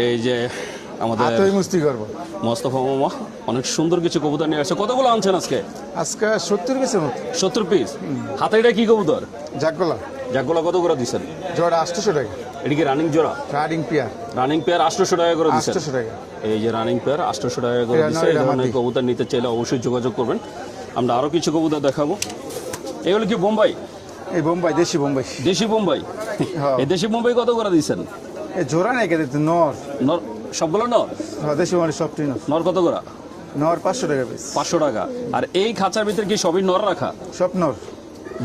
এই যে আমাদের হাতই মুস্তি করবো। মোস্তফা মামা অনেক সুন্দর কিছু কবুতর নিয়ে আসছে। কতগুলো আনছেন আজকে? আজকে 70 পিসের মতো 70 পিস। হাতে এটা কি কবুতর? জাগগোলা যাকগুলো কত করে দিচ্ছেন? জোড়া 800 টাকা। এটা কি রানিং জোড়া? রাইডিং পিয়ার রানিং পেয়ার 800 টাকা করে দিচ্ছেন। 800 টাকা। এই যে রানিং পেয়ার 800 টাকা করে এটা দিচ্ছে। নয়, এই এটা ধরনের মাদি। কবুতর নিতে চাইলে অবশ্যই যোগাযোগ করবেন। আমরা আরো কিছু কবুতর দেখাবো। এগুলো কি বোম্বাই? এই বোম্বাই, দেশি বোম্বাই। দেশি বোম্বাই। হ্যাঁ। এই দেশি বোম্বাই কত করে দিচ্ছেন? এই জোড়া নাই কেটে নর। নর সবগুলো নর? হ্যাঁ, দেশি মানে সবটি নর। নর কত করে? নর 500 টাকা পিস। 500 টাকা। আর এই খাঁচার ভিতরে কি সবই নর রাখা? সব নর।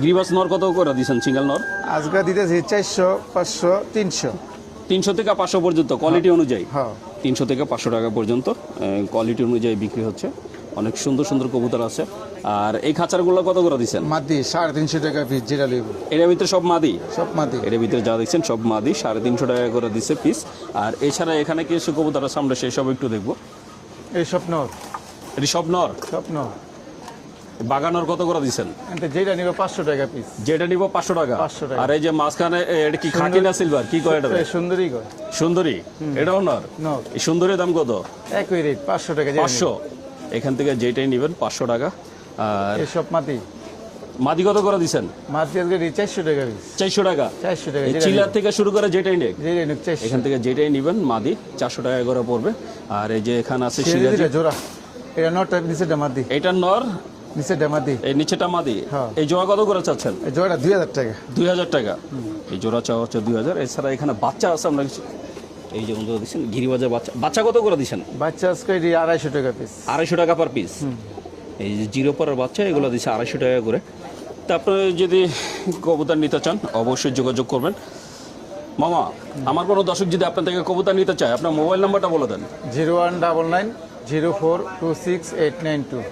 গ্রিবাস নর কত করে দিচ্ছেন সিঙ্গেল নর? আজকে দিতেছি 400, 500, 300। 300 থেকে 500 পর্যন্ত কোয়ালিটি অনুযায়ী। হ্যাঁ। 300 থেকে 500 টাকা পর্যন্ত কোয়ালিটি অনুযায়ী বিক্রি হচ্ছে। অনেক সুন্দর সুন্দর কবুতর আছে। আর এই খাঁচারগুলো কত করে দিচ্ছেন? মাদি 350 টাকা পিস যেটা লিব। এর ভিতরে সব মাদি? সব মাদি। এর ভিতরে যা দেখছেন সব মাদি, 350 টাকা করে দিচ্ছে পিস। আর এছাড়া এখানে কিছু কবুতর আছে, আমরা সেই সব একটু দেখবো। এই সব নর। এটি সব নর? সব নর। বাগানর কত করে দিচ্ছেন? এতে যেটা নিবে 500 টাকা পিস। যেটা নিব 500 টাকা। 500 টাকা। আর এই যে মাঝখানে এটা কি খাকি না সিলভার কি কয় এটা? এই সুন্দরী কয়। সুন্দরী, এটাও নর? নর। এই সুন্দরীর দাম কত? একই রেট 500 টাকা। 500। এখান থেকে যেটাই নেবেন 500 টাকা। আর এই সব মাদি। মাদি কত করে দিচ্ছেন? মাদি আজকে 400 টাকা পিস। 400 টাকা। 400 টাকা। এই চিলার থেকে শুরু করে যেটাই নেক, যেটা নিবে 400। এখান থেকে যেটাই নেবেন মাদি 400 টাকা করে পড়বে। আর এই যে এখানে আছে সিরাজি, সিরাজি জোড়া। এটা নরটা নিচেটা মাদি। এটা নর, নিচেটা মাদি। এই নিচেটা মাদি। হ্যাঁ। এই জোড়া কত করে চাচ্ছেন? এই জোড়া 2000 টাকা। 2000 টাকা। এই জোড়া চাওয়া হচ্ছে 2000। এছাড়া এখানে বাচ্চা আছে, আমরা কিছু এই যে বন্ধুরা দিচ্ছেন গিরিবাজার বাচ্চা। বাচ্চা কত করে দিচ্ছেন? বাচ্চা আজকে 250 টাকা পিস। 250 টাকা পার পিস। এই যে জিরো পরের বাচ্চা এগুলো দিচ্ছে 250 টাকা করে। তা আপনারা যদি কবুতর নিতে চান অবশ্যই যোগাযোগ করবেন। মামা, আমার কোনো দর্শক যদি আপনার থেকে কবুতর নিতে চায়, আপনার মোবাইল নাম্বারটা বলে দেন। 0199 0426 892।